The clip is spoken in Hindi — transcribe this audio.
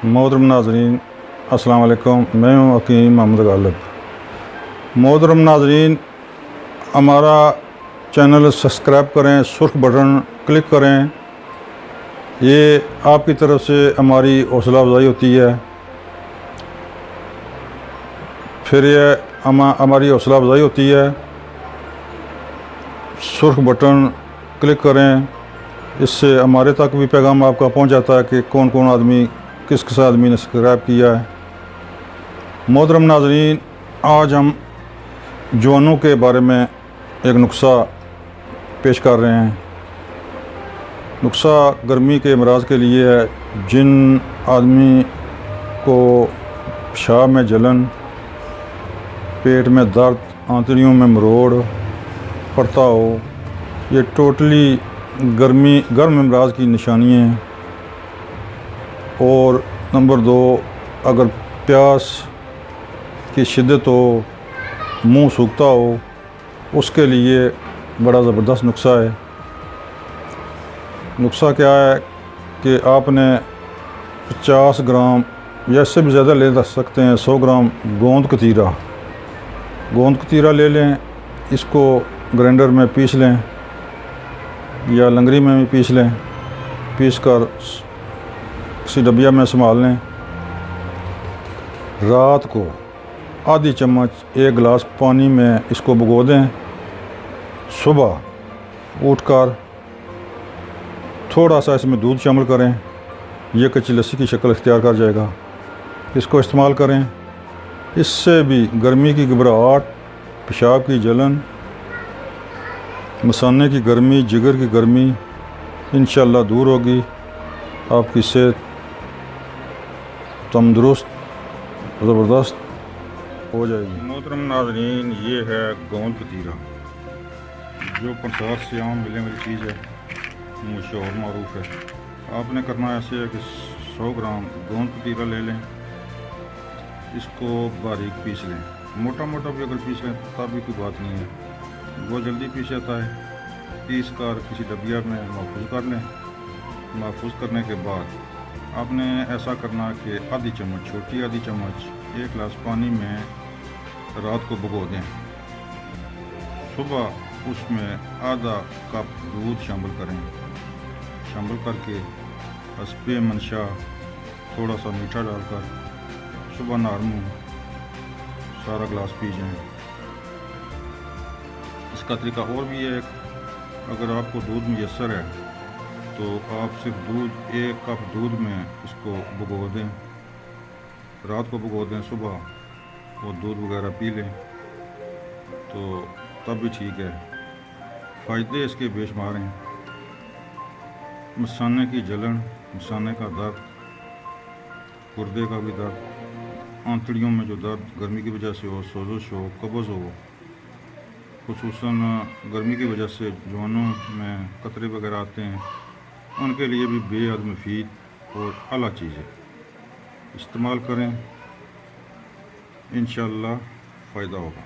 मोहतरम नाज़रीन अस्सलाम वालेकुम। मैं हूँ हकीम मोहम्मद गालिब। मोहतरम नाज़रीन, हमारा चैनल सब्सक्राइब करें, सुर्ख बटन क्लिक करें। ये आपकी तरफ से हमारी हौसला अफजाई होती है। फिर ये हमारी हौसला अफजाई होती है। सुर्ख बटन क्लिक करें, इससे हमारे तक भी पैगाम आपका पहुंच जाता है कि कौन कौन आदमी, किस किस आदमी ने सब्सक्राइब किया है। मोहतरम नाज़रीन, आज हम जवानों के बारे में एक नुस्खा पेश कर रहे हैं। नुस्खा गर्मी के अमराज के लिए है। जिन आदमी को पेशाब में जलन, पेट में दर्द, आंतड़ियों में मरोड़ पड़ता हो, ये टोटली गर्म अमराज की निशानी है। और नंबर 2, अगर प्यास की शिद्दत हो, मुंह सूखता हो, उसके लिए बड़ा ज़बरदस्त नुस्खा है। नुस्खा क्या है कि आपने 50 ग्राम या इससे भी ज़्यादा ले सकते हैं, 100 ग्राम गोंद कतीरा ले लें। इसको ग्राइंडर में पीस लें या लंगरी में भी पीस लें। पीस कर किसी डबिया में संभाल लें। रात को आधी चम्मच 1 गिलास पानी में इसको भिगो दें। सुबह उठकर थोड़ा सा इसमें दूध शामिल करें। यह कच्ची लस्सी की शक्ल इख्तियार कर जाएगा। इसको इस्तेमाल करें। इससे भी गर्मी की घबराहट, पेशाब की जलन, मसाने की गर्मी, जिगर की गर्मी इंशाअल्लाह दूर होगी। आपकी सेहत तंदुरुस्त ज़बरदस्त हो जाएगी। मोहतरम नाज़रीन, ये है गोंद कतीरा, जो पंसार से आम मिलने वाली चीज़ है, मशहूर मारूफ है। आपने करना ऐसे है कि 100 ग्राम गोंद कतीरा ले लें। इसको बारीक पीस लें। मोटा मोटा भी अगर पीस लें तब भी कोई बात नहीं है, वो जल्दी पीस जाता है। पीस कर किसी डबिया में महफूज कर लें। महफूज करने के बाद आपने ऐसा करना कि आधी चम्मच, छोटी आधी चम्मच 1 गिलास पानी में रात को भिगो दें। सुबह उसमें आधा कप दूध शामिल करें। शामिल करके हस्बे मंशा थोड़ा सा मीठा डालकर सुबह नारमू सारा गिलास पी जाएँ। इसका तरीका और भी है। अगर आपको दूध मुयस्सर है तो आप सिर्फ 1 कप दूध में इसको भिगो दें, रात को भिगो दें, सुबह वो दूध वगैरह पी लें तो तब भी ठीक है। फ़ायदे इसके बेशुमार हैं। मसाने की जलन, मसाने का दर्द, गुर्दे का भी दर्द, आंतड़ियों में जो दर्द गर्मी की वजह से हो, सोजश हो, कब्ज़ हो, खुसूसन गर्मी की वजह से जवानों में कतरे वगैरह आते हैं, उनके लिए भी बेहद मुफीद और आला चीज़ है। इस्तेमाल करें, इंशाअल्लाह फ़ायदा होगा।